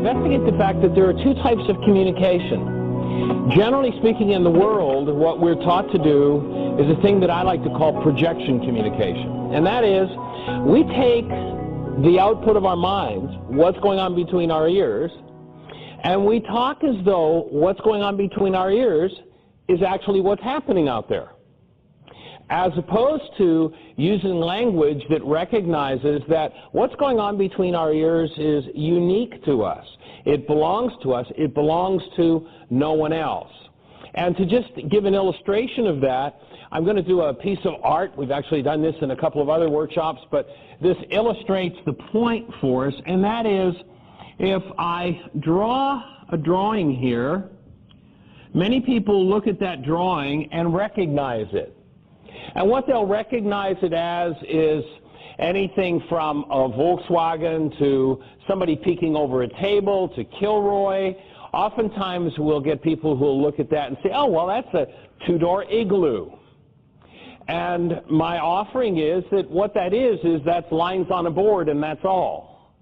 investigate the fact that there are two types of communication. Generally speaking, in the world, what we're taught to do is a thing that I like to call projection communication. And that is, we take the output of our minds, what's going on between our ears, and we talk as though what's going on between our ears is actually what's happening out there, as opposed to using language that recognizes that what's going on between our ears is unique to us. It belongs to us. It belongs to no one else. And to just give an illustration of that, I'm going to do a piece of art. We've actually done this in a couple of other workshops, but this illustrates the point for us, and that is, if I draw a drawing here, many people look at that drawing and recognize it. And what they'll recognize it as is anything from a Volkswagen to somebody peeking over a table to Kilroy. Oftentimes we'll get people who will look at that and say, oh, well, that's a two-door igloo. And my offering is that what that is that's lines on a board, and that's all.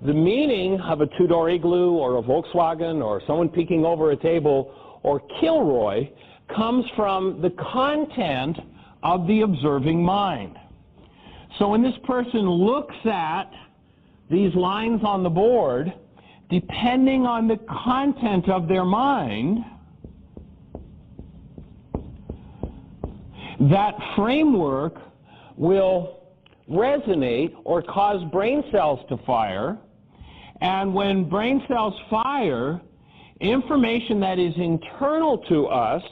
The meaning of a two-door igloo or a Volkswagen or someone peeking over a table or Kilroy comes from the content of the observing mind. So when this person looks at these lines on the board, depending on the content of their mind, that framework will resonate or cause brain cells to fire. And when brain cells fire, information that is internal to us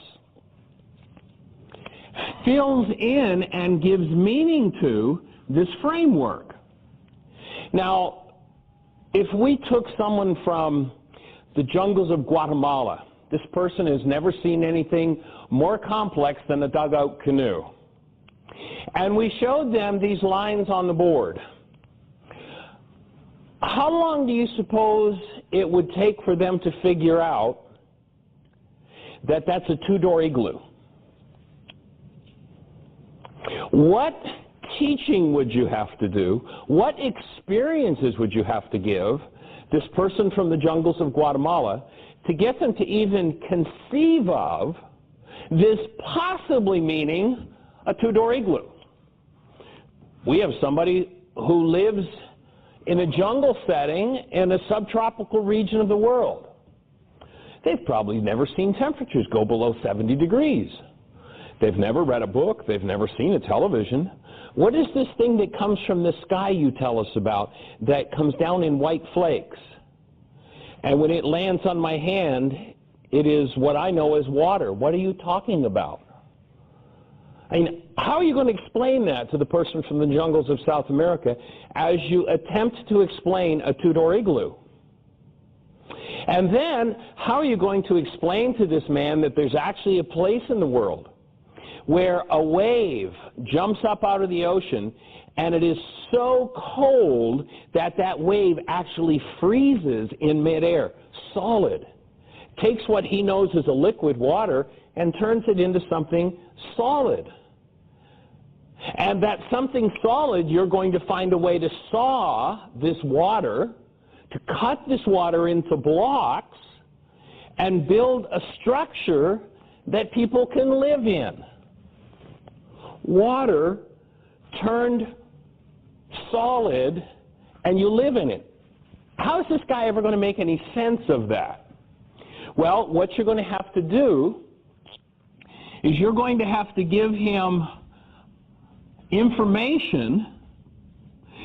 fills in and gives meaning to this framework. Now, if we took someone from the jungles of Guatemala, this person has never seen anything more complex than a dugout canoe, and we showed them these lines on the board, how long do you suppose it would take for them to figure out that that's a two-door igloo? What teaching would you have to do? What experiences would you have to give this person from the jungles of Guatemala to get them to even conceive of this possibly meaning a two-door igloo? We have somebody who lives in a jungle setting in a subtropical region of the world. They've probably never seen temperatures go below 70 degrees. They've never read a book. They've never seen a television. What is this thing that comes from the sky you tell us about that comes down in white flakes? And when it lands on my hand, it is what I know as water. What are you talking about? I mean, how are you going to explain that to the person from the jungles of South America as you attempt to explain a two-door igloo? And then, how are you going to explain to this man that there's actually a place in the world where a wave jumps up out of the ocean and it is so cold that that wave actually freezes in midair, solid, takes what he knows as a liquid water and turns it into something solid. And that something solid, you're going to find a way to saw this water, to cut this water into blocks, and build a structure that people can live in. Water turned solid, and you live in it. How is this guy ever going to make any sense of that? Well, what you're going to have to do is you're going to have to give him information.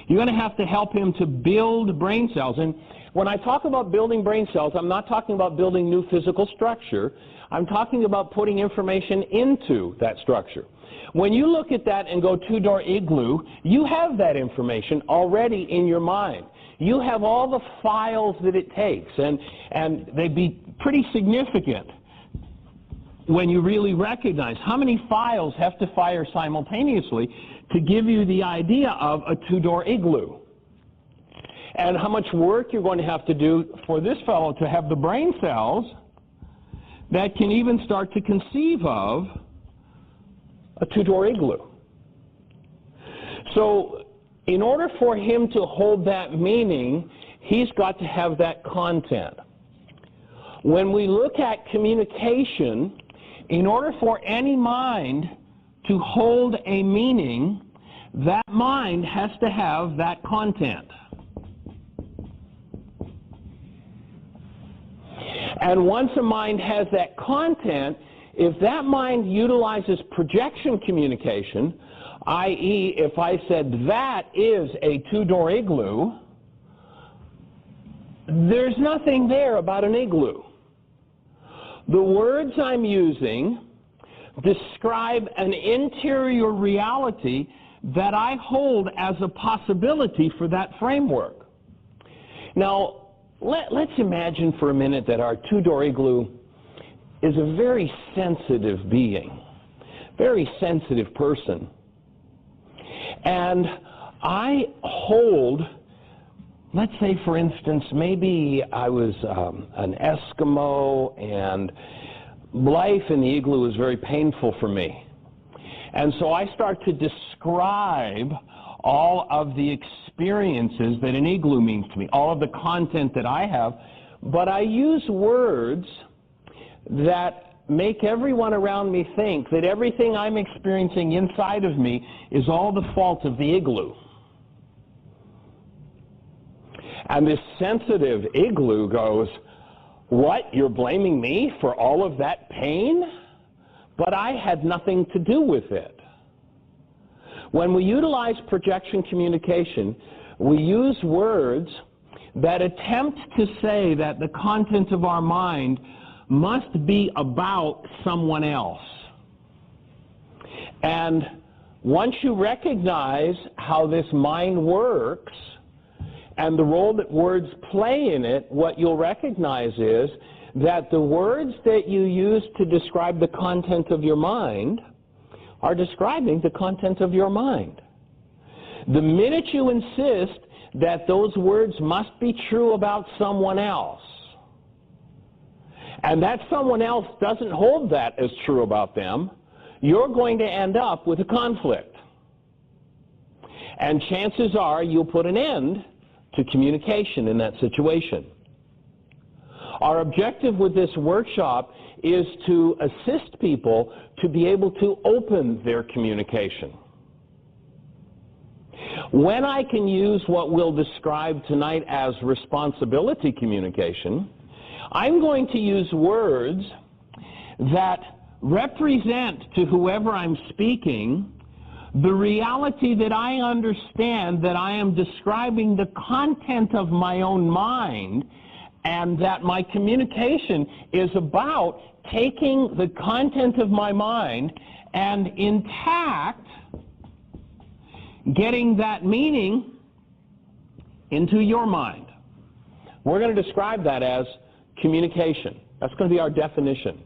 You're going to have to help him to build brain cells. And when I talk about building brain cells, I'm not talking about building new physical structure. I'm talking about putting information into that structure. When you look at that and go two-door igloo, you have that information already in your mind. You have all the files that it takes, and they'd be pretty significant when you really recognize how many files have to fire simultaneously to give you the idea of a two-door igloo, and how much work you're going to have to do for this fellow to have the brain cells that can even start to conceive of a two-door igloo. So in order for him to hold that meaning, he's got to have that content. When we look at communication, in order for any mind to hold a meaning, that mind has to have that content. And once a mind has that content, if that mind utilizes projection communication, i.e., if I said that is a two-door igloo, there's nothing there about an igloo. The words I'm using describe an interior reality that I hold as a possibility for that framework. Now, let's imagine for a minute that our two-door igloo is a very sensitive being, very sensitive person. And I hold, let's say for instance, maybe I was an Eskimo and life in the igloo was very painful for me. And so I start to describe all of the experiences that an igloo means to me, all of the content that I have, but I use words that make everyone around me think that everything I'm experiencing inside of me is all the fault of the igloo. And this sensitive igloo goes, "What, you're blaming me for all of that pain? But I had nothing to do with it." When we utilize projection communication, we use words that attempt to say that the content of our mind must be about someone else. And once you recognize how this mind works and the role that words play in it, what you'll recognize is that the words that you use to describe the content of your mind are describing the content of your mind. The minute you insist that those words must be true about someone else, and that someone else doesn't hold that as true about them, you're going to end up with a conflict. And chances are you'll put an end to communication in that situation. Our objective with this workshop is to assist people to be able to open their communication. When I can use what we'll describe tonight as responsibility communication, I'm going to use words that represent to whoever I'm speaking the reality that I understand that I am describing the content of my own mind, and that my communication is about taking the content of my mind and intact getting that meaning into your mind. We're going to describe that as communication. That's going to be our definition.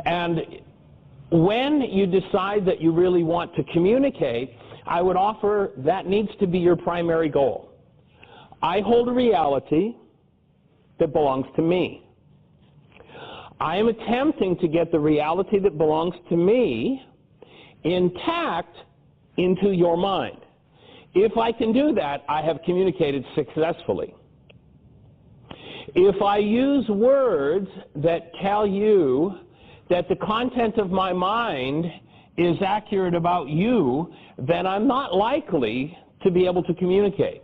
And when you decide that you really want to communicate, I would offer that needs to be your primary goal. I hold a reality that belongs to me. I am attempting to get the reality that belongs to me intact into your mind. If I can do that, I have communicated successfully. If I use words that tell you that the content of my mind is accurate about you, then I'm not likely to be able to communicate.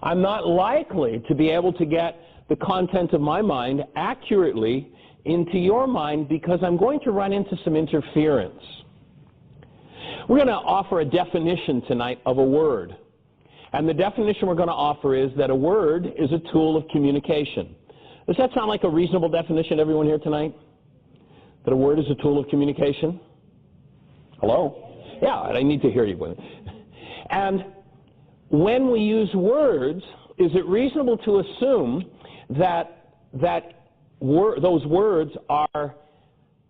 I'm not likely to be able to get the content of my mind accurately into your mind, because I'm going to run into some interference. We're going to offer a definition tonight of a word. And the definition we're going to offer is that a word is a tool of communication. Does that sound like a reasonable definition, everyone here tonight? That a word is a tool of communication? Hello? Yeah, I need to hear you. And when we use words, is it reasonable to assume that those words are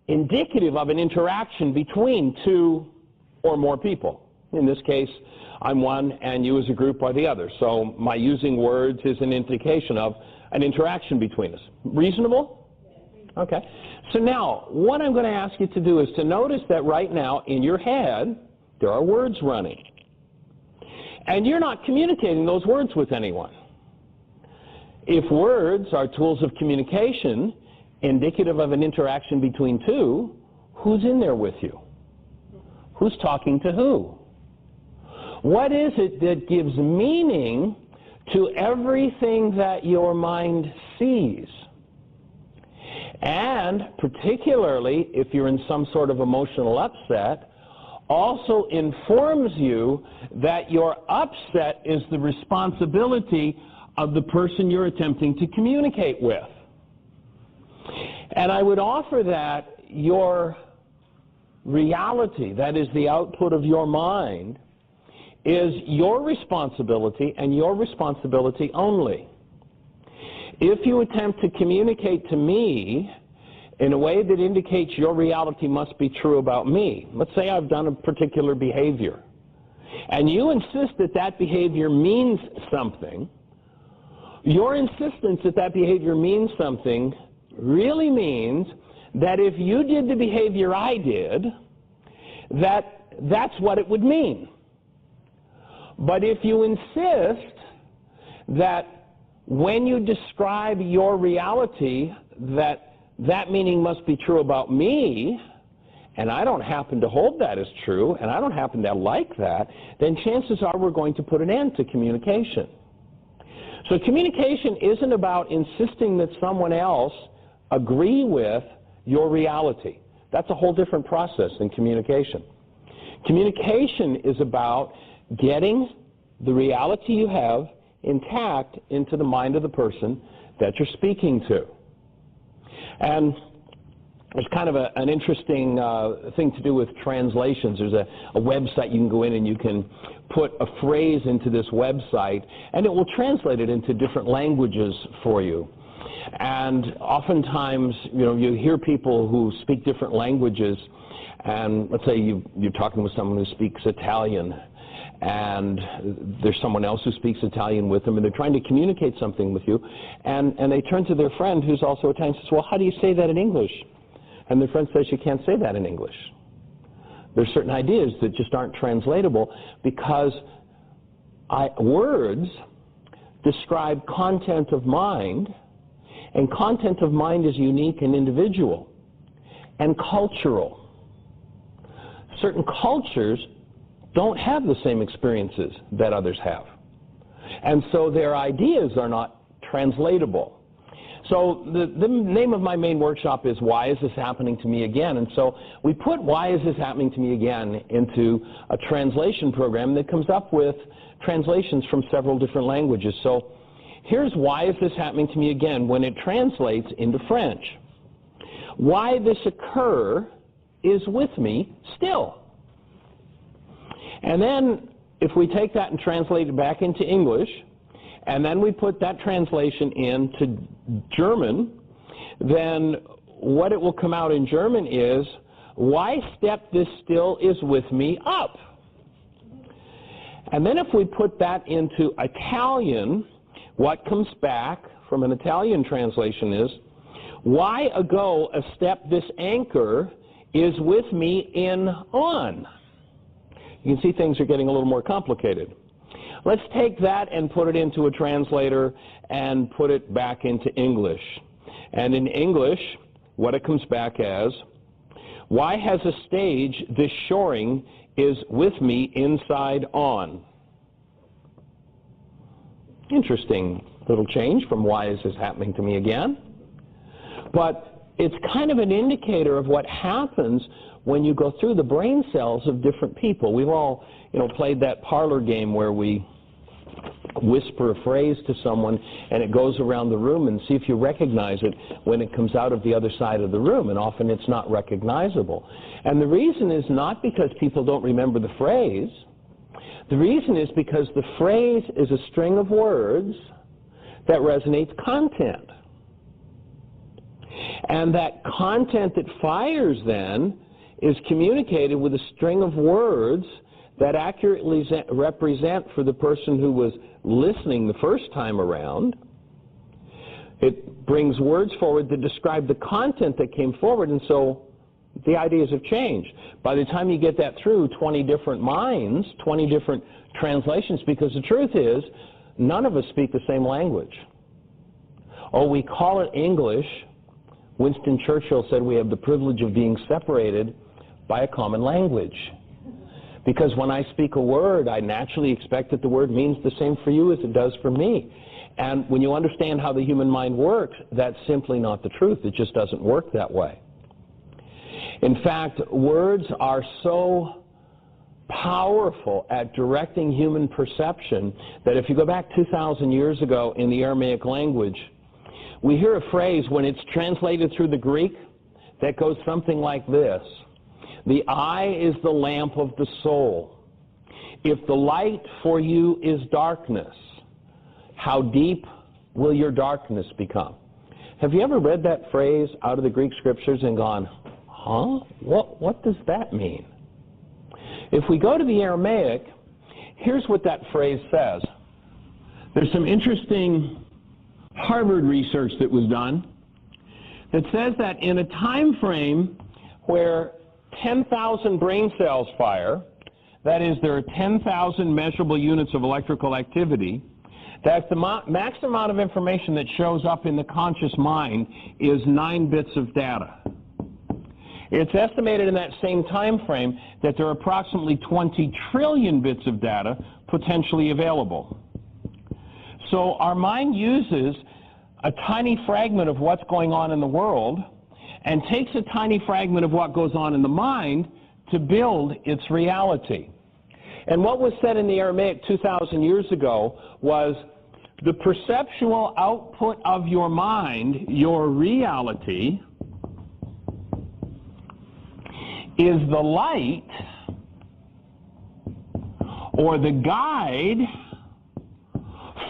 indicative of an interaction between two or more people? In this case, I'm one and you as a group are the other. So my using words is an indication of an interaction between us. Reasonable? Okay. So now, what I'm going to ask you to do is to notice that right now in your head, there are words running. And you're not communicating those words with anyone. If words are tools of communication, indicative of an interaction between two, who's in there with you? Who's talking to who? What is it that gives meaning to everything that your mind sees? And particularly if you're in some sort of emotional upset, also informs you that your upset is the responsibility of the person you're attempting to communicate with. And I would offer that your reality, that is the output of your mind, is your responsibility and your responsibility only. If you attempt to communicate to me in a way that indicates your reality must be true about me, let's say I've done a particular behavior, and you insist that that behavior means something, your insistence that that behavior means something really means that if you did the behavior I did, that's what it would mean. But if you insist that when you describe your reality that meaning must be true about me, and I don't happen to hold that as true, and I don't happen to like that, then chances are we're going to put an end to communication. So communication isn't about insisting that someone else agree with your reality. That's a whole different process than communication. Communication is about getting the reality you have intact into the mind of the person that you're speaking to. And there's kind of an interesting thing to do with translations. There's a website you can go in and you can put a phrase into this website and it will translate it into different languages for you. And oftentimes, you hear people who speak different languages, and let's say you're talking with someone who speaks Italian, and there's someone else who speaks Italian with them, and they're trying to communicate something with you, and they turn to their friend who's also Italian and says, well, how do you say that in English? And their friend says, you can't say that in English. There's certain ideas that just aren't translatable because words describe content of mind, and content of mind is unique and individual and cultural. Certain cultures don't have the same experiences that others have. And so their ideas are not translatable. So the name of my main workshop is Why Is This Happening to Me Again? And so we put Why Is This Happening to Me Again into a translation program that comes up with translations from several different languages. So here's Why Is This Happening to Me Again when it translates into French. Why this occur is with me still. And then if we take that and translate it back into English, and then we put that translation into German, then what it will come out in German is, why step this still is with me up. And then if we put that into Italian, what comes back from an Italian translation is, why ago a step this anchor is with me in on. You can see things are getting a little more complicated. Let's take that and put it into a translator and put it back into English. And in English, what it comes back as, why has a stage this shoring is with me inside on. Interesting little change from why is this happening to me again. But it's kind of an indicator of what happens when you go through the brain cells of different people. We've all, played that parlor game where we whisper a phrase to someone and it goes around the room and see if you recognize it when it comes out of the other side of the room, and often it's not recognizable. And the reason is not because people don't remember the phrase. The reason is because the phrase is a string of words that resonates content. And that content that fires then is communicated with a string of words that accurately represent for the person who was listening the first time around. It brings words forward that describe the content that came forward, and so the ideas have changed. By the time you get that through 20 different minds, 20 different translations, because the truth is, none of us speak the same language. Oh, we call it English. Winston Churchill said we have the privilege of being separated by a common language. Because when I speak a word, I naturally expect that the word means the same for you as it does for me. And when you understand how the human mind works, that's simply not the truth. It just doesn't work that way. In fact, words are so powerful at directing human perception that if you go back 2,000 years ago in the Aramaic language, we hear a phrase when it's translated through the Greek that goes something like this: the eye is the lamp of the soul. If the light for you is darkness, how deep will your darkness become? Have you ever read that phrase out of the Greek scriptures and gone, huh? What does that mean? If we go to the Aramaic, here's what that phrase says. There's some interesting Harvard research that was done that says that in a time frame where 10,000 brain cells fire, that is, there are 10,000 measurable units of electrical activity, that the max amount of information that shows up in the conscious mind is 9 bits of data. It's estimated in that same time frame that there are approximately 20 trillion bits of data potentially available. So our mind uses a tiny fragment of what's going on in the world and takes a tiny fragment of what goes on in the mind to build its reality. And what was said in the Aramaic 2,000 years ago was the perceptual output of your mind, your reality, is the light or the guide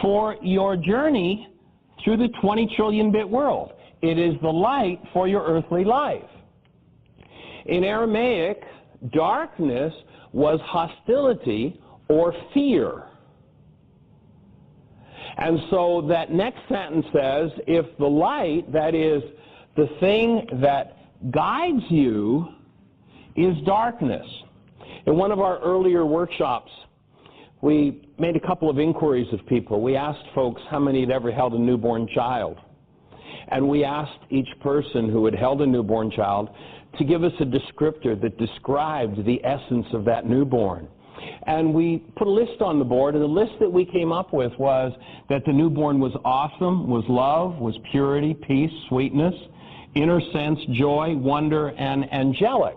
for your journey through the 20 trillion bit world. It is the light for your earthly life. In Aramaic, darkness was hostility or fear. And so that next sentence says, if the light, that is, the thing that guides you, is darkness. In one of our earlier workshops, we made a couple of inquiries of people. We asked folks how many had ever held a newborn child. And we asked each person who had held a newborn child to give us a descriptor that described the essence of that newborn. And we put a list on the board, and the list that we came up with was that the newborn was awesome, was love, was purity, peace, sweetness, inner sense, joy, wonder, and angelic.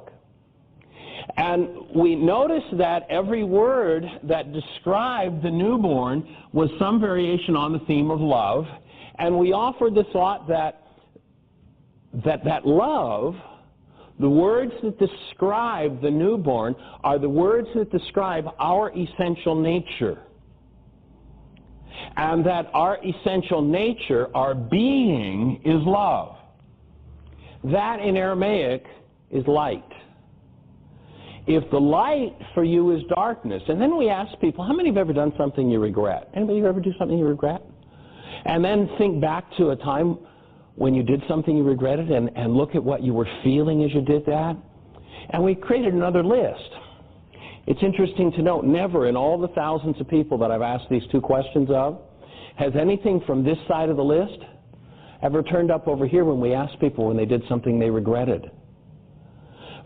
And we noticed that every word that described the newborn was some variation on the theme of love. And we offered the thought that love, the words that describe the newborn, are the words that describe our essential nature. And that our essential nature, our being, is love. That in Aramaic is light. If the light for you is darkness, and then we ask people, how many have ever done something you regret? Anybody ever do something you regret? And then think back to a time when you did something you regretted and look at what you were feeling as you did that. And we created another list. It's interesting to note, never in all the thousands of people that I've asked these two questions of, has anything from this side of the list ever turned up over here when we asked people when they did something they regretted.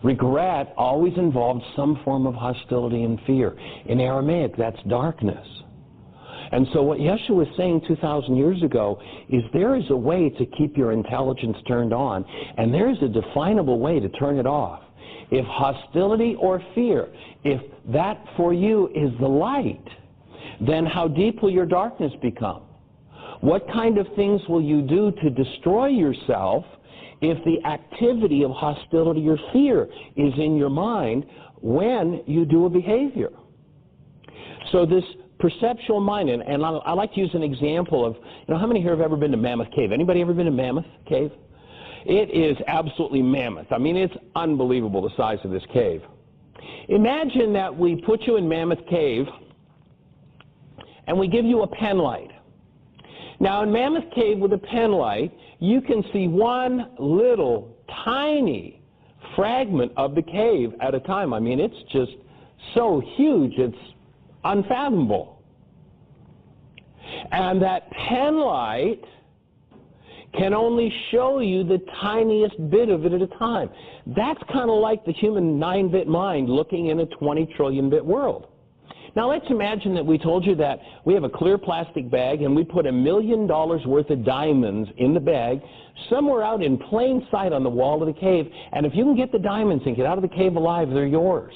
Regret always involved some form of hostility and fear. In Aramaic, that's darkness. And so what Yeshua was saying 2,000 years ago is there is a way to keep your intelligence turned on, and there is a definable way to turn it off. If hostility or fear, if that for you is the light, then how deep will your darkness become? What kind of things will you do to destroy yourself if the activity of hostility or fear is in your mind when you do a behavior? So this perceptual mind, and I like to use an example of, how many here have ever been to Mammoth Cave? Anybody ever been to Mammoth Cave? It is absolutely mammoth. I mean, it's unbelievable the size of this cave. Imagine that we put you in Mammoth Cave and we give you a pen light. Now, in Mammoth Cave with a pen light, you can see one little tiny fragment of the cave at a time. I mean, it's just so huge, it's unfathomable. And that pen light can only show you the tiniest bit of it at a time. That's kind of like the human 9-bit mind looking in a 20 trillion bit world. Now let's imagine that we told you that we have a clear plastic bag and we put $1 million worth of diamonds in the bag somewhere out in plain sight on the wall of the cave, and if you can get the diamonds and get out of the cave alive, they're yours.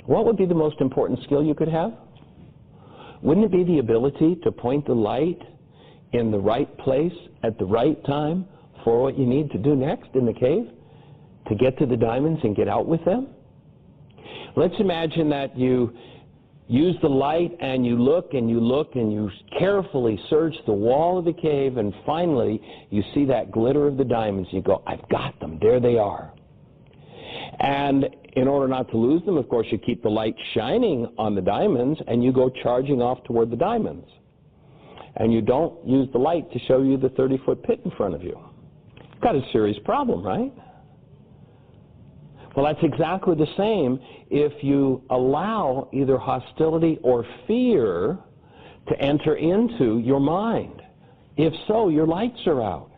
What would be the most important skill you could have? Wouldn't it be the ability to point the light in the right place at the right time for what you need to do next in the cave to get to the diamonds and get out with them? Let's imagine that you use the light and you look and you look and you carefully search the wall of the cave, and finally you see that glitter of the diamonds. You go, I've got them. There they are. And in order not to lose them, of course, you keep the light shining on the diamonds and you go charging off toward the diamonds. And you don't use the light to show you the 30-foot pit in front of you. You've got a serious problem, right? Well, that's exactly the same if you allow either hostility or fear to enter into your mind. If so, your lights are out.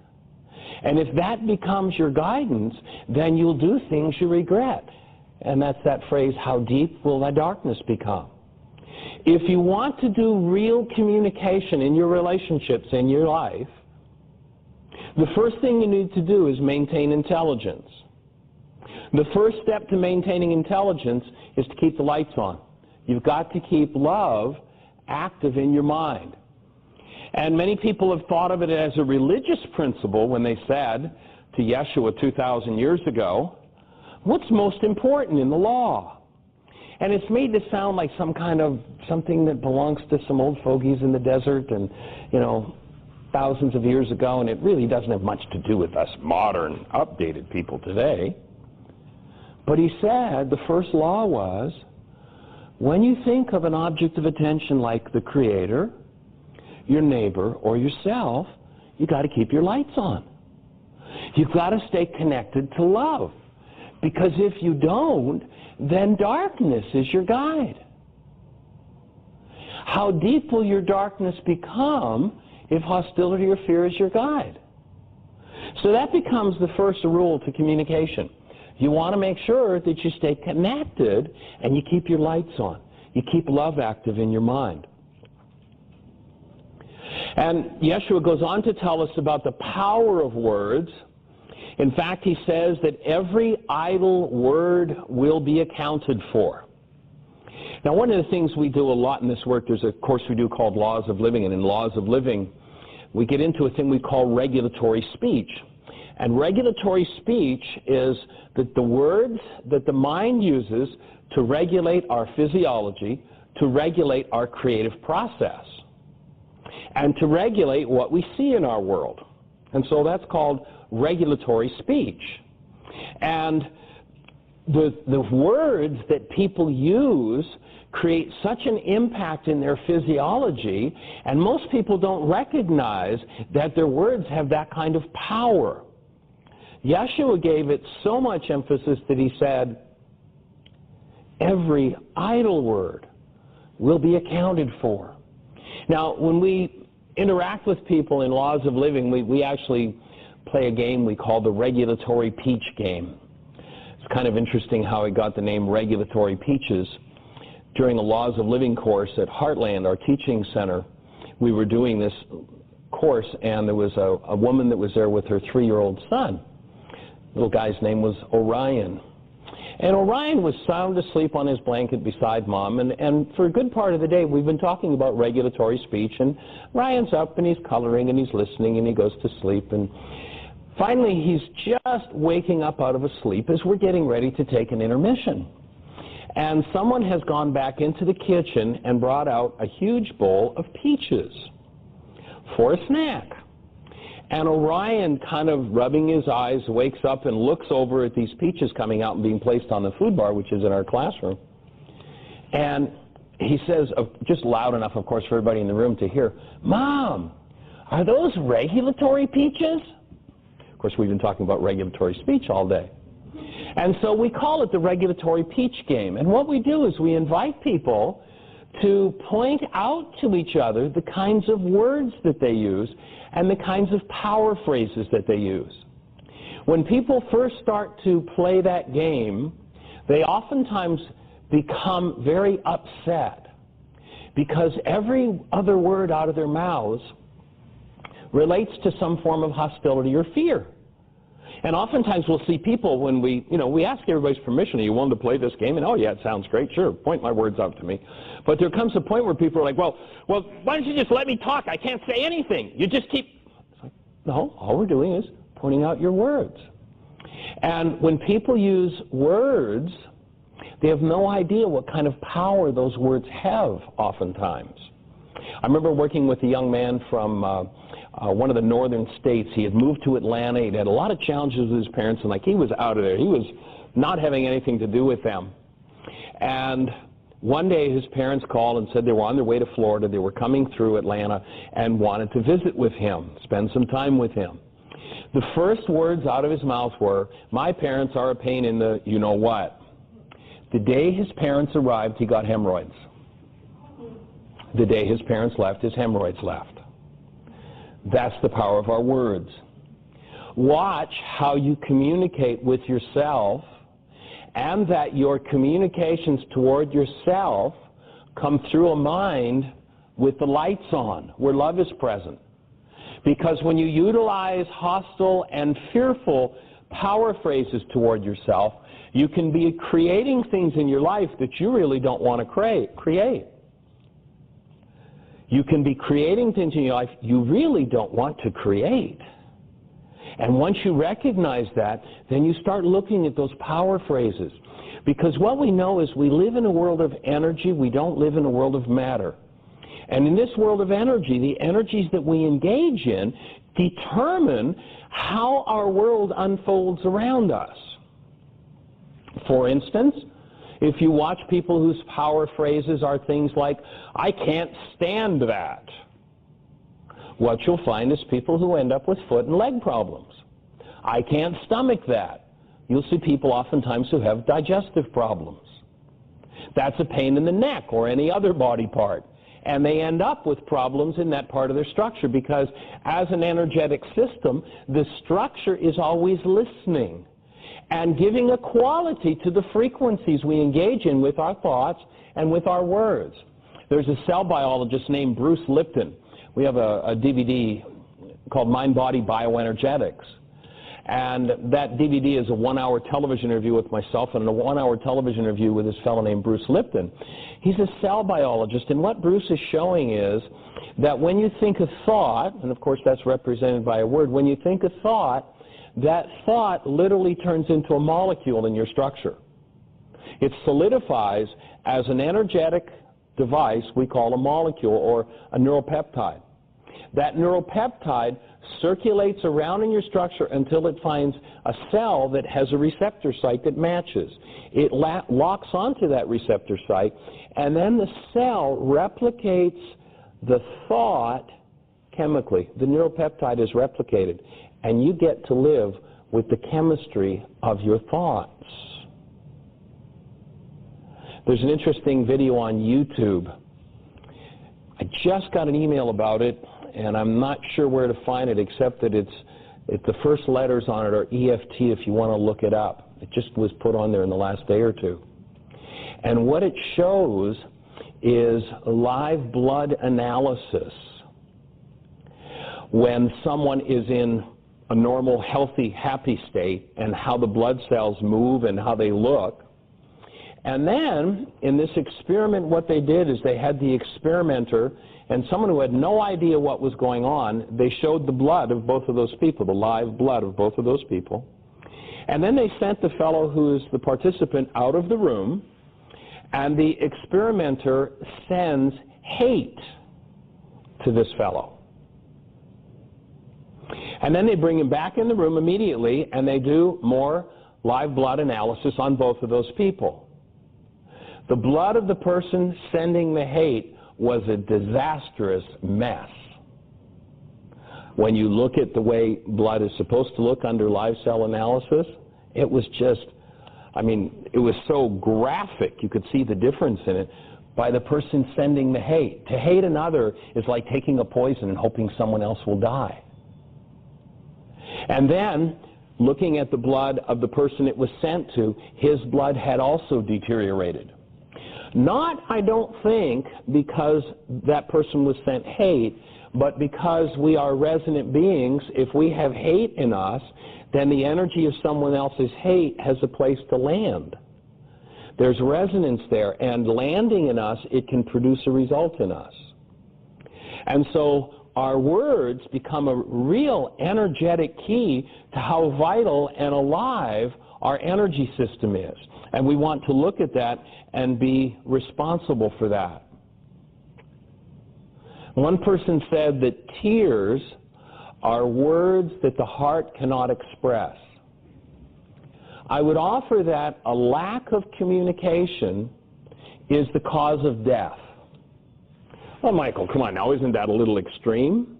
And if that becomes your guidance, then you'll do things you regret. And that's that phrase, how deep will the darkness become? If you want to do real communication in your relationships, in your life, the first thing you need to do is maintain intelligence. The first step to maintaining intelligence is to keep the lights on. You've got to keep love active in your mind. And many people have thought of it as a religious principle when they said to Yeshua 2,000 years ago, what's most important in the law? And it's made to sound like some kind of something that belongs to some old fogies in the desert and, you know, thousands of years ago, and it really doesn't have much to do with us modern, updated people today. But he said the first law was, when you think of an object of attention like the Creator, your neighbor, or yourself, you've got to keep your lights on. You've got to stay connected to love. Because if you don't, then darkness is your guide. How deep will your darkness become if hostility or fear is your guide? So that becomes the first rule to communication. You want to make sure that you stay connected and you keep your lights on. You keep love active in your mind. And Yeshua goes on to tell us about the power of words. In fact, he says that every idle word will be accounted for. Now, one of the things we do a lot in this work, there's a course we do called Laws of Living, and in Laws of Living, we get into a thing we call regulatory speech. And regulatory speech is that the words that the mind uses to regulate our physiology, to regulate our creative process, and to regulate what we see in our world. And so that's called regulatory speech. And the words that people use create such an impact in their physiology, and most people don't recognize that their words have that kind of power. Yeshua gave it so much emphasis that he said, every idle word will be accounted for. Now, when we interact with people in Laws of Living, we actually play a game we call the regulatory peach game. It's kind of interesting how it got the name regulatory peaches. During the Laws of Living course at Heartland, our teaching center, we were doing this course, and there was a woman that was there with her 3-year-old son. The little guy's name was Orion. And Orion was sound asleep on his blanket beside Mom, and for a good part of the day we've been talking about regulatory speech, and Ryan's up and he's coloring and he's listening and he goes to sleep, and finally he's just waking up out of a sleep as we're getting ready to take an intermission. And someone has gone back into the kitchen and brought out a huge bowl of peaches for a snack. And Orion, kind of rubbing his eyes, wakes up and looks over at these peaches coming out and being placed on the food bar, which is in our classroom. And he says, just loud enough, of course, for everybody in the room to hear, "Mom, are those regulatory peaches?" Of course, we've been talking about regulatory speech all day. And so we call it the regulatory peach game. And what we do is we invite people to point out to each other the kinds of words that they use and the kinds of power phrases that they use. When people first start to play that game, they oftentimes become very upset because every other word out of their mouths relates to some form of hostility or fear. And oftentimes we'll see people when we ask everybody's permission, are you willing to play this game? And, oh, yeah, it sounds great. Sure, point my words out to me. But there comes a point where people are like, well, why don't you just let me talk? I can't say anything. You just keep... It's like, no, all we're doing is pointing out your words. And when people use words, they have no idea what kind of power those words have oftentimes. I remember working with a young man from one of the northern states. He had moved to Atlanta. He'd had a lot of challenges with his parents, and like he was out of there. He was not having anything to do with them. And one day his parents called and said they were on their way to Florida. They were coming through Atlanta and wanted to visit with him, spend some time with him. The first words out of his mouth were, my parents are a pain in the you-know-what. The day his parents arrived, he got hemorrhoids. The day his parents left, his hemorrhoids left. That's the power of our words. Watch how you communicate with yourself, and that your communications toward yourself come through a mind with the lights on, where love is present. Because when you utilize hostile and fearful power phrases toward yourself, you can be creating things in your life that you really don't want to create. You can be creating things in your life you really don't want to create. And once you recognize that, then you start looking at those power phrases. Because what we know is we live in a world of energy, we don't live in a world of matter. And in this world of energy, the energies that we engage in determine how our world unfolds around us. For instance, if you watch people whose power phrases are things like, I can't stand that, what you'll find is people who end up with foot and leg problems. I can't stomach that. You'll see people oftentimes who have digestive problems. That's a pain in the neck or any other body part. And they end up with problems in that part of their structure because as an energetic system, the structure is always listening and giving a quality to the frequencies we engage in with our thoughts and with our words. There's a cell biologist named Bruce Lipton. We have a DVD called Mind Body Bioenergetics. And that DVD is a 1-hour television interview with myself and a 1-hour television interview with this fellow named Bruce Lipton. He's a cell biologist, and what Bruce is showing is that when you think a thought, and of course that's represented by a word, when you think a thought, that thought literally turns into a molecule in your structure. It solidifies as an energetic device we call a molecule or a neuropeptide. That neuropeptide circulates around in your structure until it finds a cell that has a receptor site that matches. It locks onto that receptor site, and then the cell replicates the thought chemically. The neuropeptide is replicated, and you get to live with the chemistry of your thoughts. There's an interesting video on YouTube. I just got an email about it, and I'm not sure where to find it, except that the first letters on it are EFT if you want to look it up. It just was put on there in the last day or two. And what it shows is live blood analysis when someone is in a normal, healthy, happy state, and how the blood cells move and how they look. And then, in this experiment, what they did is they had the experimenter and someone who had no idea what was going on. They showed the blood of both of those people, the live blood of both of those people. And then they sent the fellow who is the participant out of the room, and the experimenter sends hate to this fellow. And then they bring him back in the room immediately, and they do more live blood analysis on both of those people. The blood of the person sending the hate was a disastrous mess. When you look at the way blood is supposed to look under live cell analysis, it was just, I mean, it was so graphic, you could see the difference in it. by the person sending the hate. To hate another is like taking a poison and hoping someone else will die. And then, looking at the blood of the person it was sent to, his blood had also deteriorated. Not, I don't think, because that person was sent hate, but because we are resonant beings. If we have hate in us, then the energy of someone else's hate has a place to land. There's resonance there, and landing in us, it can produce a result in us. And so our words become a real energetic key to how vital and alive our energy system is. And we want to look at that and be responsible for that. One person said that tears are words that the heart cannot express. I would offer that a lack of communication is the cause of death. Well, Michael, come on now, isn't that a little extreme?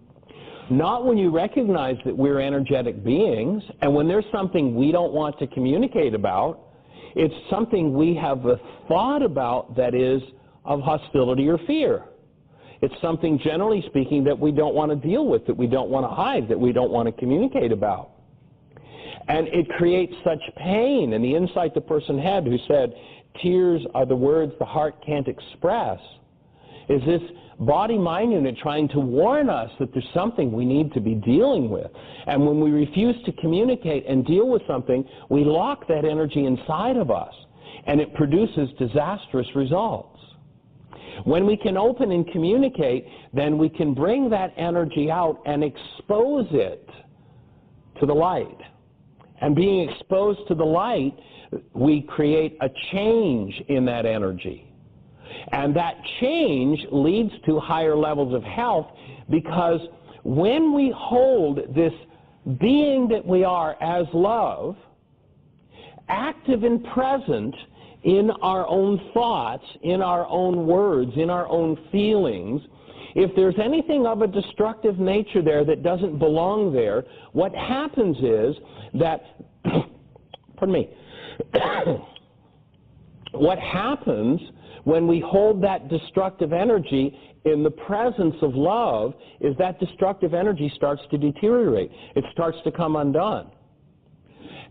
Not when you recognize that we're energetic beings, and when there's something we don't want to communicate about, it's something we have a thought about that is of hostility or fear. It's something, generally speaking, that we don't want to deal with, that we don't want to hide, that we don't want to communicate about. And it creates such pain. And the insight the person had who said, tears are the words the heart can't express, is this body-mind unit trying to warn us that there's something we need to be dealing with. And when we refuse to communicate and deal with something, we lock that energy inside of us, and it produces disastrous results. When we can open and communicate, then we can bring that energy out and expose it to the light. And being exposed to the light, we create a change in that energy. And that change leads to higher levels of health, because when we hold this being that we are as love, active and present in our own thoughts, in our own words, in our own feelings, if there's anything of a destructive nature there that doesn't belong there, what happens is that, pardon me, what happens when we hold that destructive energy in the presence of love is that destructive energy starts to deteriorate. It starts to come undone.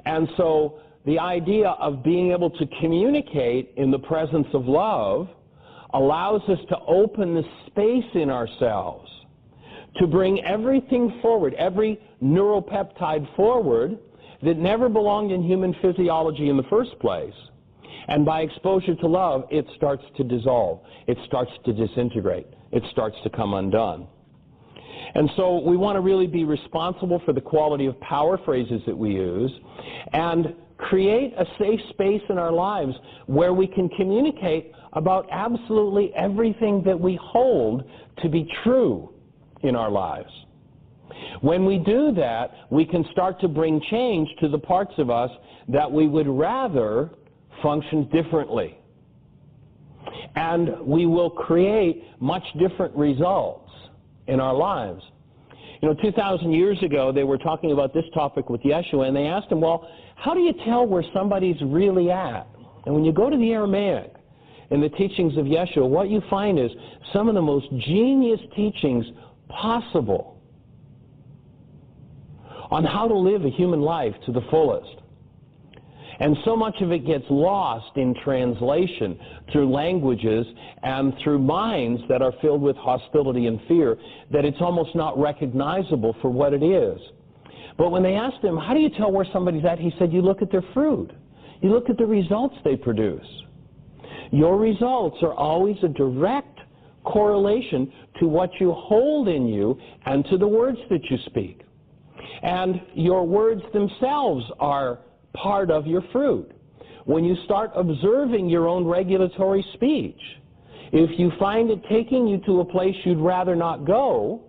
And so the idea of being able to communicate in the presence of love allows us to open the space in ourselves to bring everything forward, every neuropeptide forward that never belonged in human physiology in the first place. And by exposure to love, it starts to dissolve. It starts to disintegrate. It starts to come undone. And so we want to really be responsible for the quality of power phrases that we use and create a safe space in our lives where we can communicate about absolutely everything that we hold to be true in our lives. When we do that, we can start to bring change to the parts of us that we would rather function differently. And we will create much different results in our lives. You know, 2,000 years ago, they were talking about this topic with Yeshua, and they asked him, well, how do you tell where somebody's really at? And when you go to the Aramaic in the teachings of Yeshua, what you find is some of the most genius teachings possible on how to live a human life to the fullest. And so much of it gets lost in translation through languages and through minds that are filled with hostility and fear that it's almost not recognizable for what it is. But when they asked him, how do you tell where somebody's at? He said, you look at their fruit. You look at the results they produce. Your results are always a direct correlation to what you hold in you and to the words that you speak. And your words themselves are part of your fruit. When you start observing your own regulatory speech, if you find it taking you to a place you'd rather not go,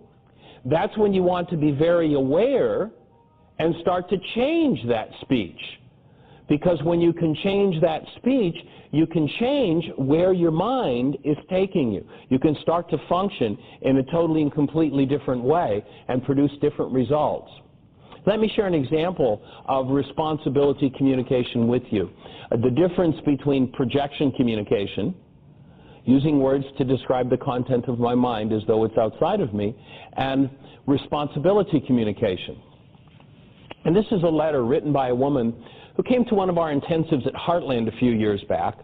that's when you want to be very aware and start to change that speech. Because when you can change that speech, you can change where your mind is taking you. You can start to function in a totally and completely different way and produce different results. Let me share an example of responsibility communication with you. The difference between projection communication, using words to describe the content of my mind as though it's outside of me, and responsibility communication. And this is a letter written by a woman who came to one of our intensives at Heartland a few years back,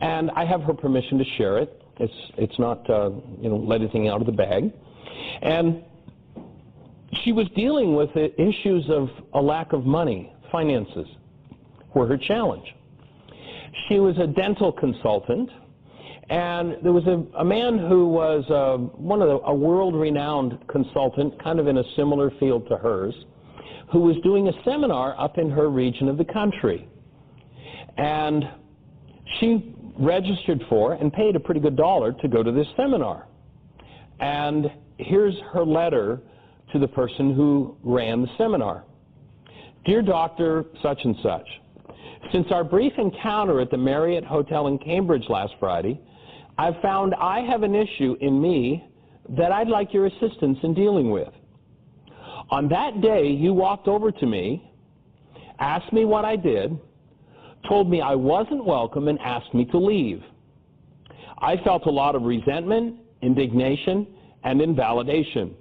and I have her permission to share it. It's not, let anything out of the bag. And she was dealing with the issues of a lack of money. Finances were her challenge. She was a dental consultant, and there was a man who was a world-renowned consultant, kind of in a similar field to hers, who was doing a seminar up in her region of the country. And she registered for and paid a pretty good dollar to go to this seminar. And here's her letter to the person who ran the seminar. Dear Dr. Such and Such, since our brief encounter at the Marriott Hotel in Cambridge last Friday, I've found I have an issue in me that I'd like your assistance in dealing with. On that day, you walked over to me, asked me what I did, told me I wasn't welcome, and asked me to leave. I felt a lot of resentment, indignation, and invalidation.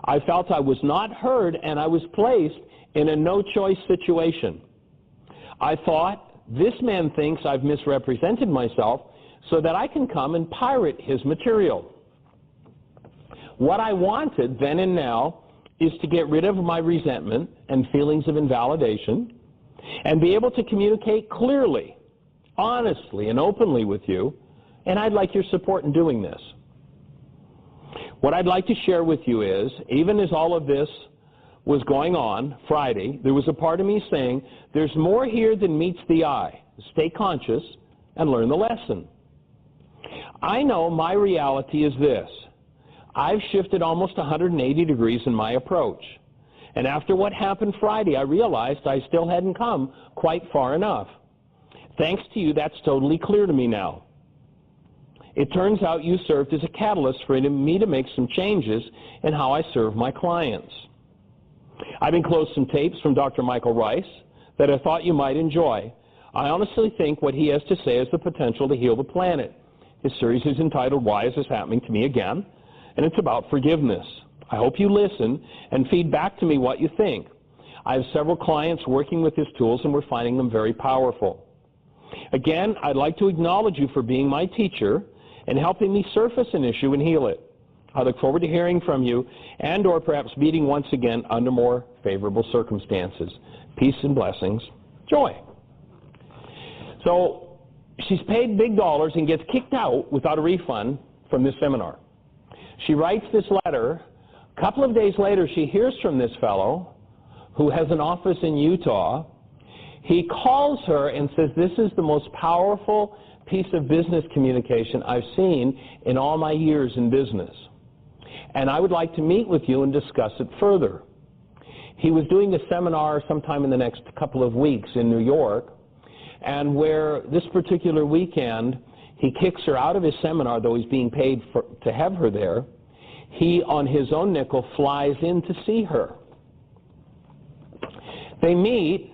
I felt I was not heard, and I was placed in a no-choice situation. I thought, this man thinks I've misrepresented myself so that I can come and pirate his material. What I wanted then and now is to get rid of my resentment and feelings of invalidation and be able to communicate clearly, honestly, and openly with you, and I'd like your support in doing this. What I'd like to share with you is, even as all of this was going on Friday, there was a part of me saying, there's more here than meets the eye. Stay conscious and learn the lesson. I know my reality is this. I've shifted almost 180 degrees in my approach. And after what happened Friday, I realized I still hadn't come quite far enough. Thanks to you, that's totally clear to me now. It turns out you served as a catalyst for me to make some changes in how I serve my clients. I've enclosed some tapes from Dr. Michael Ryce that I thought you might enjoy. I honestly think what he has to say has the potential to heal the planet. His series is entitled, Why Is This Happening to Me Again? And it's about forgiveness. I hope you listen and feed back to me what you think. I have several clients working with his tools, and we're finding them very powerful. Again, I'd like to acknowledge you for being my teacher and helping me surface an issue and heal it. I look forward to hearing from you and or perhaps meeting once again under more favorable circumstances. Peace and blessings. Joy. So she's paid big dollars and gets kicked out without a refund from this seminar. She writes this letter. A couple of days later, she hears from this fellow who has an office in Utah. He calls her and says, this is the most powerful piece of business communication I've seen in all my years in business. And I would like to meet with you and discuss it further. He was doing a seminar sometime in the next couple of weeks in New York, and where this particular weekend he kicks her out of his seminar, though he's being paid to have her there. He, on his own nickel, flies in to see her. They meet.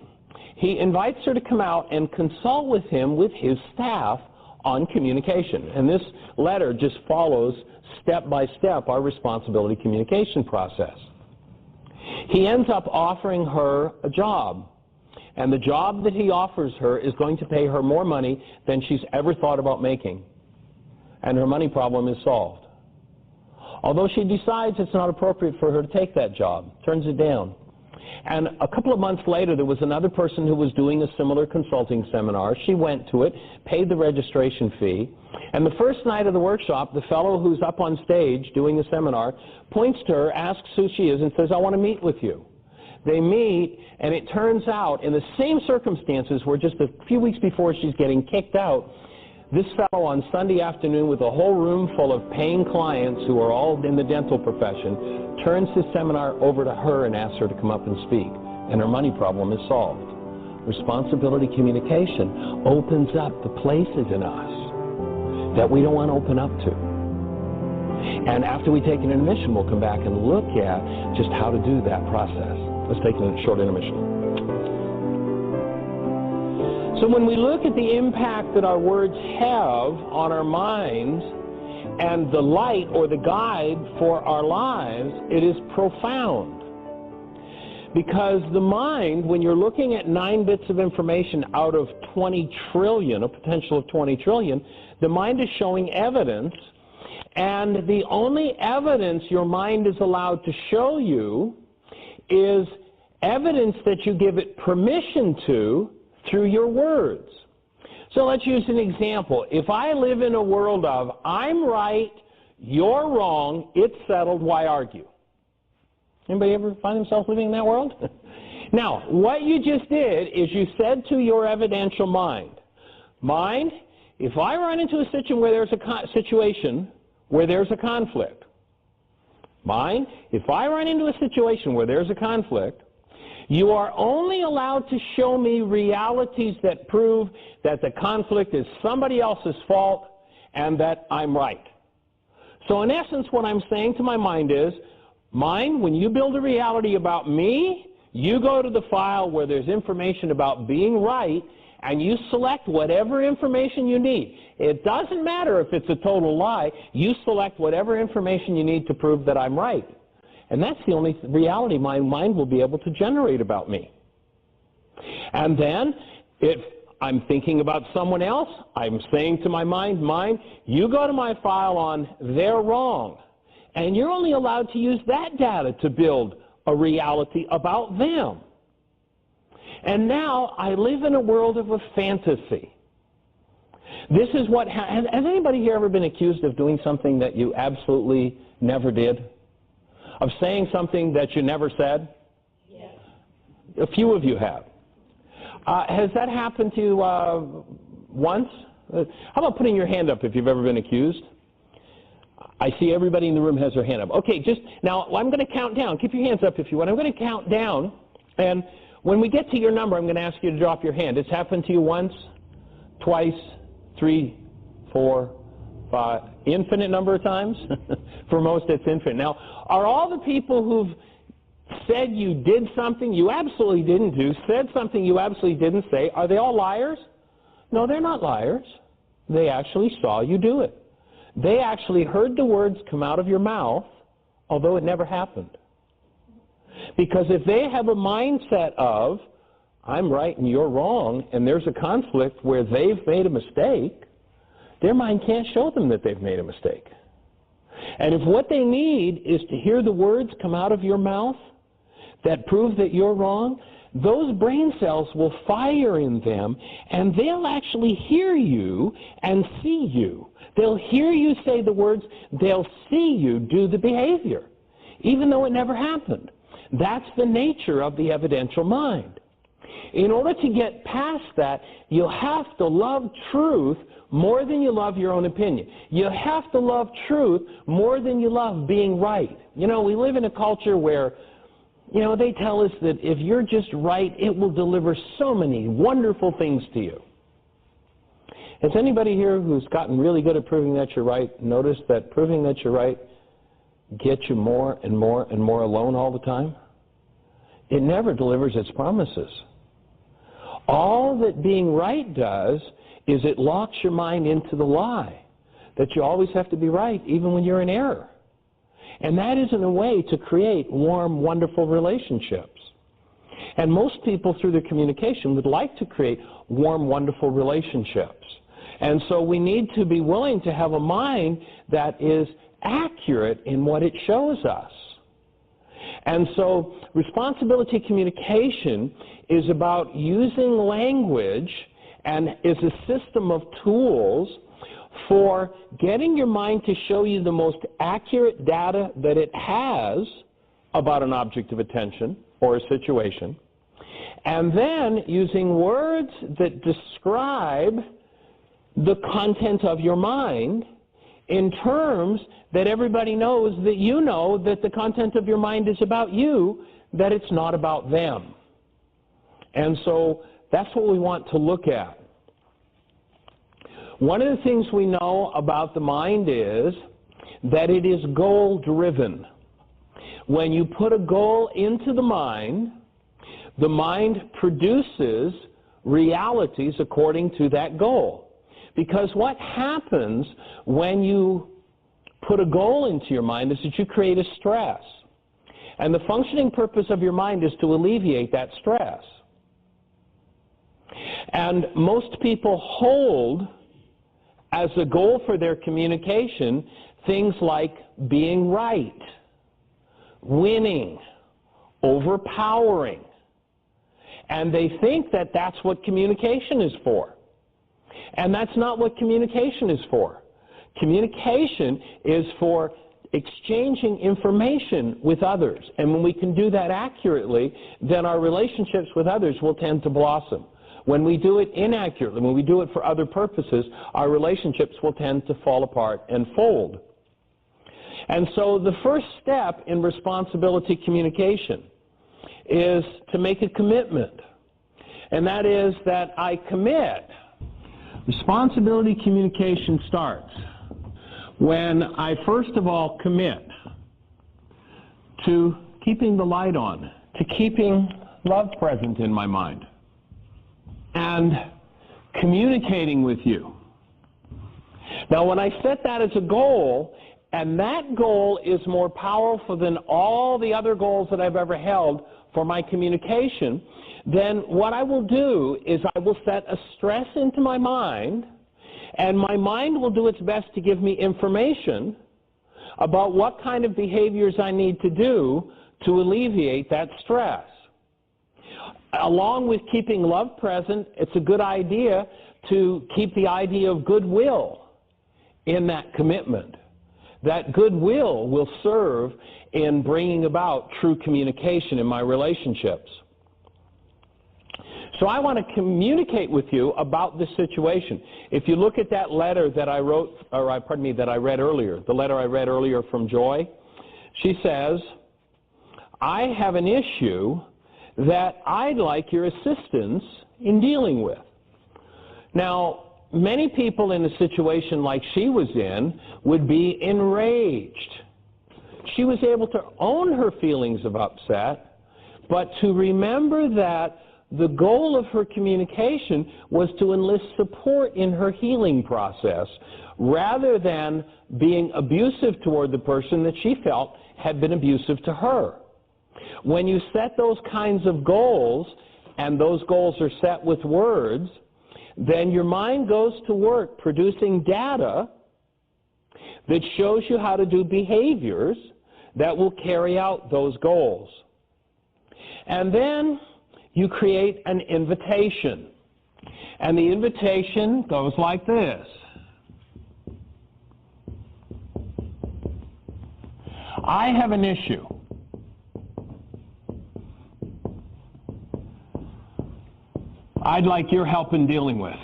He invites her to come out and consult with him with his staff on communication. And this letter just follows step by step our responsibility communication process. He ends up offering her a job. And the job that he offers her is going to pay her more money than she's ever thought about making. And her money problem is solved. Although she decides it's not appropriate for her to take that job, turns it down. And a couple of months later, there was another person who was doing a similar consulting seminar. She went to it, paid the registration fee, and the first night of the workshop, the fellow who's up on stage doing the seminar points to her, asks who she is, and says, I want to meet with you. They meet, and it turns out, in the same circumstances where just a few weeks before she's getting kicked out, this fellow on Sunday afternoon with a whole room full of paying clients who are all in the dental profession turns his seminar over to her and asks her to come up and speak, and her money problem is solved. Responsibility communication opens up the places in us that we don't want to open up to. And after we take an intermission, we'll come back and look at just how to do that process. Let's take a short intermission. So when we look at the impact that our words have on our minds and the light or the guide for our lives, it is profound. Because the mind, when you're looking at 9 bits of information out of 20 trillion, a potential of 20 trillion, the mind is showing evidence, and the only evidence your mind is allowed to show you is evidence that you give it permission to through your words. So let's use an example. If I live in a world of, I'm right, you're wrong, it's settled, why argue? Anybody ever find themselves living in that world? Now, what you just did is you said to your evidential mind, if I run into a situation where there's a conflict, if I run into a situation where there's a conflict, you are only allowed to show me realities that prove that the conflict is somebody else's fault and that I'm right. So in essence, what I'm saying to my mind is, mind, when you build a reality about me, you go to the file where there's information about being right, and you select whatever information you need. It doesn't matter if it's a total lie. You select whatever information you need to prove that I'm right. And that's the only reality my mind will be able to generate about me. And then, if I'm thinking about someone else, I'm saying to my mind, you go to my file on they're wrong. And you're only allowed to use that data to build a reality about them. And now I live in a world of a fantasy. This is what has anybody here ever been accused of doing something that you absolutely never did? Of saying something that you never said? Yes. A few of you have. Has that happened to you once? How about putting your hand up if you've ever been accused? I see everybody in the room has their hand up. Okay, now I'm going to count down. Keep your hands up if you want. I'm going to count down, and when we get to your number, I'm going to ask you to drop your hand. It's happened to you once, twice, 3, 4, 5, infinite number of times? For most, it's infinite. Now, are all the people who've said you did something you absolutely didn't do, said something you absolutely didn't say, are they all liars? No, they're not liars. They actually saw you do it. They actually heard the words come out of your mouth, although it never happened. Because if they have a mindset of, I'm right and you're wrong, and there's a conflict where they've made a mistake, their mind can't show them that they've made a mistake. And if what they need is to hear the words come out of your mouth that prove that you're wrong, those brain cells will fire in them, and they'll actually hear you and see you. They'll hear you say the words, they'll see you do the behavior, even though it never happened. That's the nature of the evidential mind. In order to get past that, you'll have to love truth more than you love your own opinion. You have to love truth more than you love being right. You know, we live in a culture where, you know, they tell us that if you're just right, it will deliver so many wonderful things to you. Has anybody here who's gotten really good at proving that you're right noticed that proving that you're right gets you more and more and more alone all the time? It never delivers its promises. All that being right does is it locks your mind into the lie that you always have to be right even when you're in error. And that isn't a way to create warm, wonderful relationships. And most people through their communication would like to create warm, wonderful relationships. And so we need to be willing to have a mind that is accurate in what it shows us. And so responsibility communication is about using language and is a system of tools for getting your mind to show you the most accurate data that it has about an object of attention or a situation, and then using words that describe the content of your mind in terms that everybody knows that you know that the content of your mind is about you, that it's not about them. And so that's what we want to look at. One of the things we know about the mind is that it is goal-driven. When you put a goal into the mind produces realities according to that goal. Because what happens when you put a goal into your mind is that you create a stress. And the functioning purpose of your mind is to alleviate that stress. And most people hold as a goal for their communication things like being right, winning, overpowering. And they think that that's what communication is for. And that's not what communication is for. Communication is for exchanging information with others. And when we can do that accurately, then our relationships with others will tend to blossom. When we do it inaccurately, when we do it for other purposes, our relationships will tend to fall apart and fold. And so the first step in responsibility communication is to make a commitment. And that is that I commit. Responsibility communication starts when I first of all commit to keeping the light on, to keeping love present in my mind, and communicating with you. Now, when I set that as a goal, and that goal is more powerful than all the other goals that I've ever held for my communication, then what I will do is I will set a stress into my mind, and my mind will do its best to give me information about what kind of behaviors I need to do to alleviate that stress. Along with keeping love present, it's a good idea to keep the idea of goodwill in that commitment. That goodwill will serve in bringing about true communication in my relationships. So I want to communicate with you about this situation. If you look at that letter that I wrote, or pardon me, that I read earlier, the letter I read earlier from Joy, she says, I have an issue that I'd like your assistance in dealing with. Now, many people in a situation like she was in would be enraged. She was able to own her feelings of upset, but to remember that the goal of her communication was to enlist support in her healing process rather than being abusive toward the person that she felt had been abusive to her. When you set those kinds of goals, and those goals are set with words, then your mind goes to work producing data that shows you how to do behaviors that will carry out those goals. And then you create an invitation. And the invitation goes like this. I have an issue. I'd like your help in dealing with.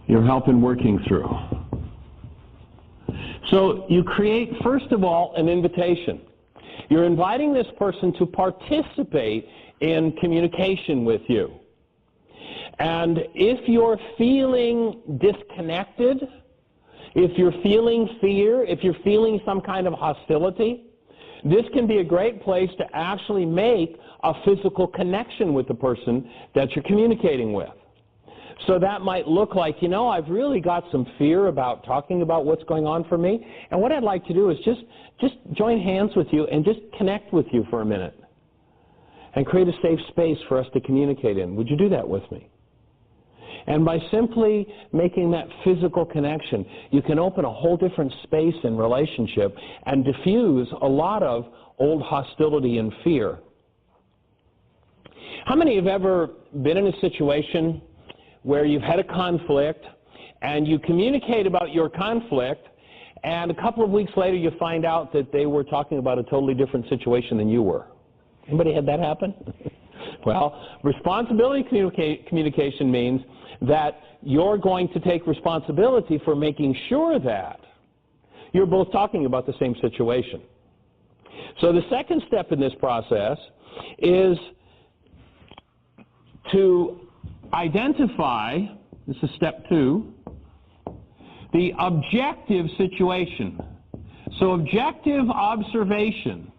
Your help in working through. So you create, first of all, an invitation. You're inviting this person to participate in communication with you. And if you're feeling disconnected, if you're feeling fear, if you're feeling some kind of hostility, this can be a great place to actually make a physical connection with the person that you're communicating with. So that might look like, you know, I've really got some fear about talking about what's going on for me, and what I'd like to do is just join hands with you and just connect with you for a minute and create a safe space for us to communicate in. Would you do that with me? And by simply making that physical connection, you can open a whole different space in relationship and diffuse a lot of old hostility and fear. How many have ever been in a situation where you've had a conflict and you communicate about your conflict, and a couple of weeks later you find out that they were talking about a totally different situation than you were? Anybody had that happen? Well, responsibility communication means that you're going to take responsibility for making sure that you're both talking about the same situation. So the second step in this process is to identify, this is step 2, the objective situation. So objective observation.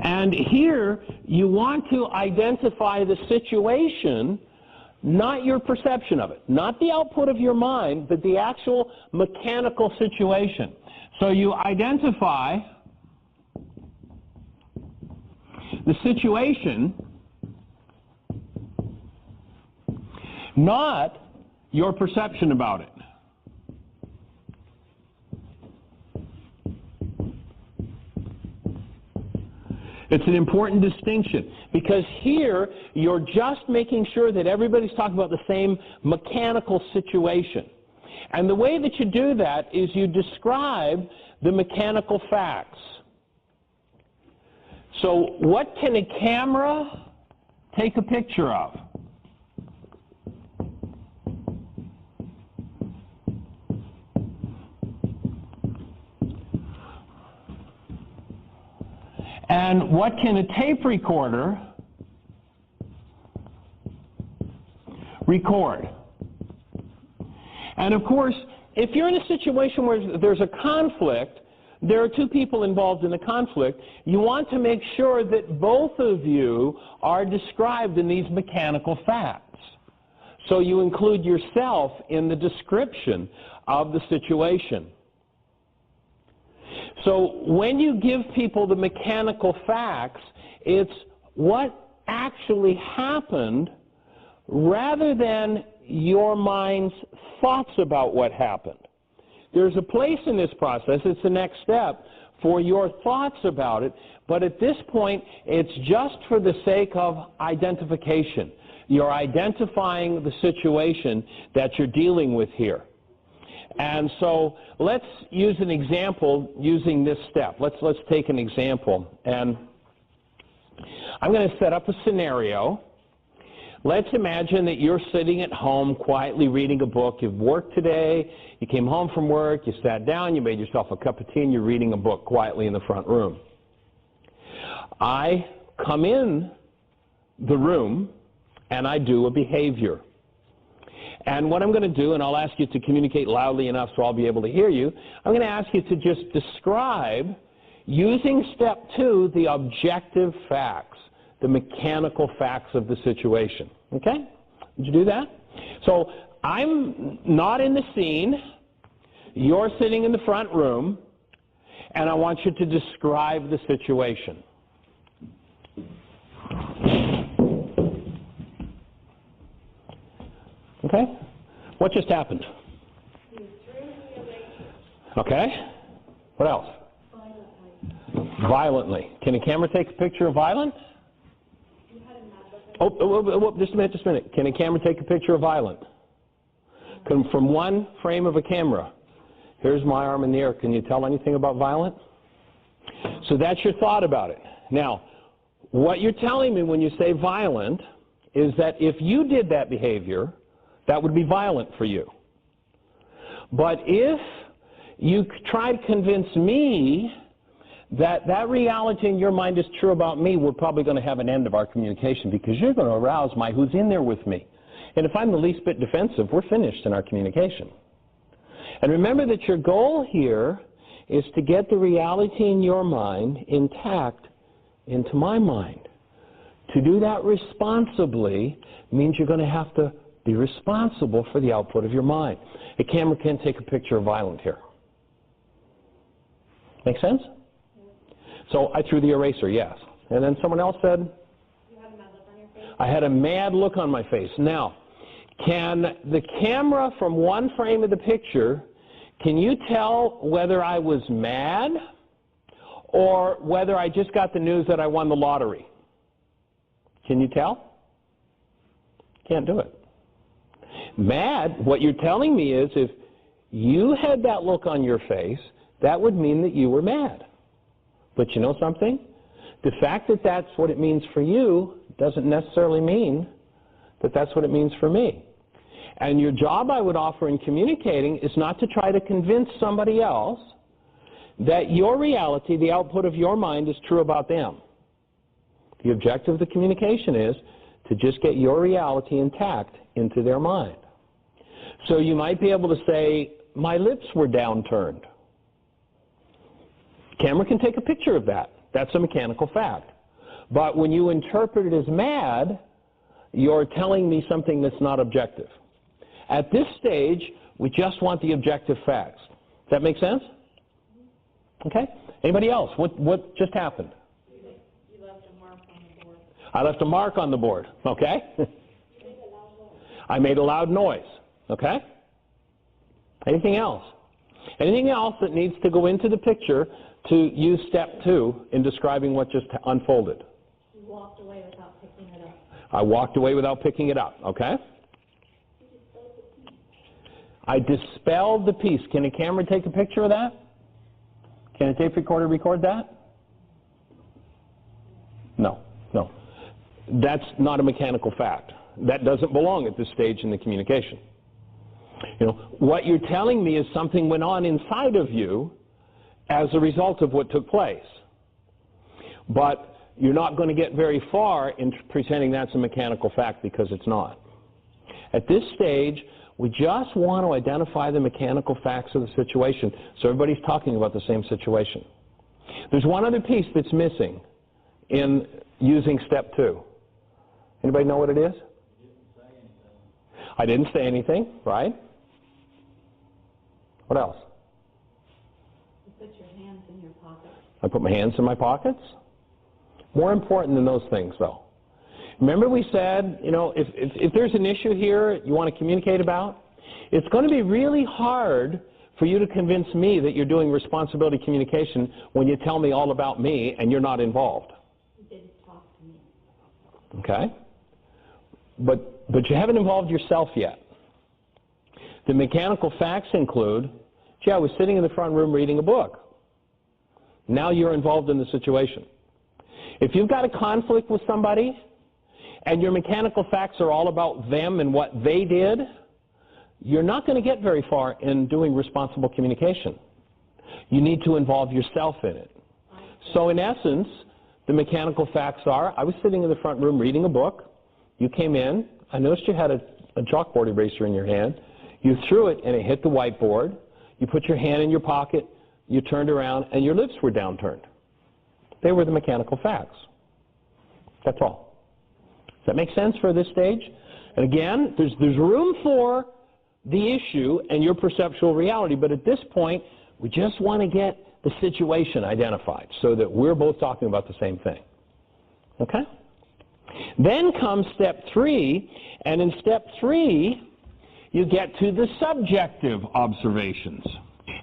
And here you want to identify the situation, not your perception of it, not the output of your mind, but the actual mechanical situation. So you identify the situation, not your perception about it. It's an important distinction, because here you're just making sure that everybody's talking about the same mechanical situation. And the way that you do that is you describe the mechanical facts. So what can a camera take a picture of? And what can a tape recorder record? And of course, if you're in a situation where there's a conflict, there are two people involved in the conflict, you want to make sure that both of you are described in these mechanical facts. So you include yourself in the description of the situation. So when you give people the mechanical facts, it's what actually happened rather than your mind's thoughts about what happened. There's a place in this process, it's the next step, for your thoughts about it, but at this point it's just for the sake of identification. You're identifying the situation that you're dealing with here. And so let's use an example using this step. Let's take an example. And I'm going to set up a scenario. Let's imagine that you're sitting at home quietly reading a book. You've worked today, you came home from work, you sat down, you made yourself a cup of tea, and you're reading a book quietly in the front room. I come in the room and I do a behavior. And what I'm going to do, and I'll ask you to communicate loudly enough so I'll be able to hear you, I'm going to ask you to just describe, using step 2, the objective facts, the mechanical facts of the situation. Okay? Did you do that? So I'm not in the scene. You're sitting in the front room, and I want you to describe the situation. Okay? What just happened? Okay. What else? Violently. Can a camera take a picture of violent? Oh, just a minute. Can a camera take a picture of violent? From one frame of a camera. Here's my arm in the air. Can you tell anything about violent? So that's your thought about it. Now, what you're telling me when you say violent is that if you did that behavior, that would be violent for you. But if you try to convince me that that reality in your mind is true about me, we're probably going to have an end of our communication, because you're going to arouse my who's in there with me. And if I'm the least bit defensive, we're finished in our communication. And remember that your goal here is to get the reality in your mind intact into my mind. To do that responsibly means you're going to have to be responsible for the output of your mind. A camera can take a picture of violent here. Make sense? So I threw the eraser, yes. And then someone else said? You had a mad look on your face? I had a mad look on my face. Now, can the camera from one frame of the picture, can you tell whether I was mad or whether I just got the news that I won the lottery? Can you tell? Can't do it. Mad, what you're telling me is if you had that look on your face, that would mean that you were mad. But you know something? The fact that that's what it means for you doesn't necessarily mean that that's what it means for me. And your job, I would offer in communicating, is not to try to convince somebody else that your reality, the output of your mind, is true about them. The objective of the communication is to just get your reality intact into their mind. So you might be able to say, my lips were downturned. Camera can take a picture of that. That's a mechanical fact. But when you interpret it as mad, you're telling me something that's not objective. At this stage, we just want the objective facts. Does that make sense? Okay. Anybody else? What just happened? You left a mark on the board. I left a mark on the board. Okay. I made a loud noise. Okay. Anything else? Anything else that needs to go into the picture to use step 2 in describing what just unfolded? You walked away without picking it up. I walked away without picking it up. Okay. I dispelled the piece. Can a camera take a picture of that? Can a tape recorder record that? No, no. That's not a mechanical fact. That doesn't belong at this stage in the communication. You know, what you're telling me is something went on inside of you as a result of what took place. But you're not going to get very far in pretending that's a mechanical fact, because it's not. At this stage, we just want to identify the mechanical facts of the situation so everybody's talking about the same situation. There's one other piece that's missing in using step 2. Anybody know what it is? I didn't say anything, right? What else? You put your hands in your pockets. I put my hands in my pockets? More important than those things, though. Remember we said, you know, if there's an issue here you want to communicate about, it's going to be really hard for you to convince me that you're doing responsibility communication when you tell me all about me and you're not involved. You didn't talk to me. Okay? But you haven't involved yourself yet. The mechanical facts include, gee, I was sitting in the front room reading a book. Now you're involved in the situation. If you've got a conflict with somebody, and your mechanical facts are all about them and what they did, you're not going to get very far in doing responsible communication. You need to involve yourself in it. So in essence, the mechanical facts are, I was sitting in the front room reading a book. You came in. I noticed you had a chalkboard eraser in your hand. You threw it and it hit the whiteboard. You put your hand in your pocket. You turned around and your lips were downturned. They were the mechanical facts. That's all. Does that make sense for this stage? And again, there's room for the issue and your perceptual reality, but at this point, we just want to get the situation identified so that we're both talking about the same thing. Okay? Then comes step 3, and in step 3, you get to the subjective observations.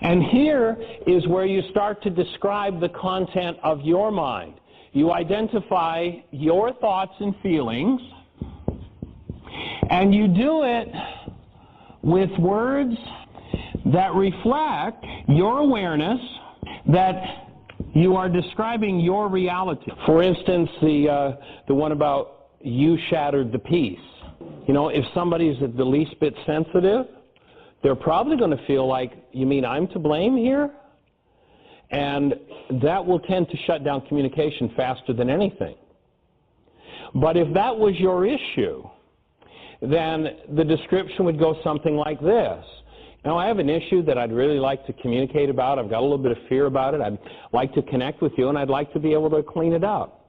And here is where you start to describe the content of your mind. You identify your thoughts and feelings, and you do it with words that reflect your awareness that you are describing your reality. For instance, the one about you shattered the piece. You know, if somebody's the least bit sensitive, they're probably going to feel like, you mean I'm to blame here? And that will tend to shut down communication faster than anything. But if that was your issue, then the description would go something like this. Now, I have an issue that I'd really like to communicate about. I've got a little bit of fear about it. I'd like to connect with you, and I'd like to be able to clean it up.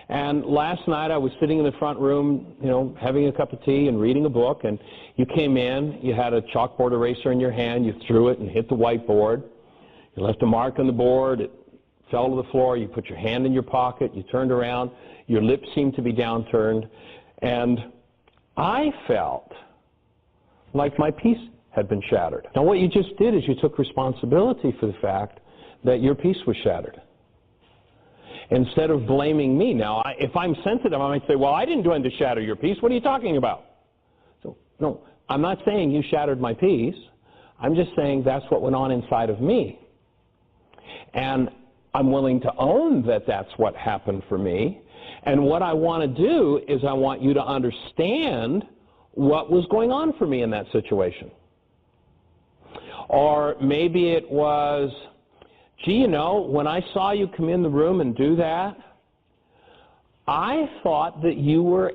And last night I was sitting in the front room, you know, having a cup of tea and reading a book, and you came in, you had a chalkboard eraser in your hand, you threw it and hit the whiteboard. You left a mark on the board, it fell to the floor, you put your hand in your pocket, you turned around, your lips seemed to be downturned, and I felt like my piece had been shattered. Now what you just did is you took responsibility for the fact that your piece was shattered. Instead of blaming me. Now, if I'm sensitive, I might say, well, I didn't do anything to shatter your piece. What are you talking about? So, no, I'm not saying you shattered my piece. I'm just saying that's what went on inside of me. And I'm willing to own that that's what happened for me. And what I want to do is I want you to understand what was going on for me in that situation. Or maybe it was, gee, you know, when I saw you come in the room and do that, I thought that you were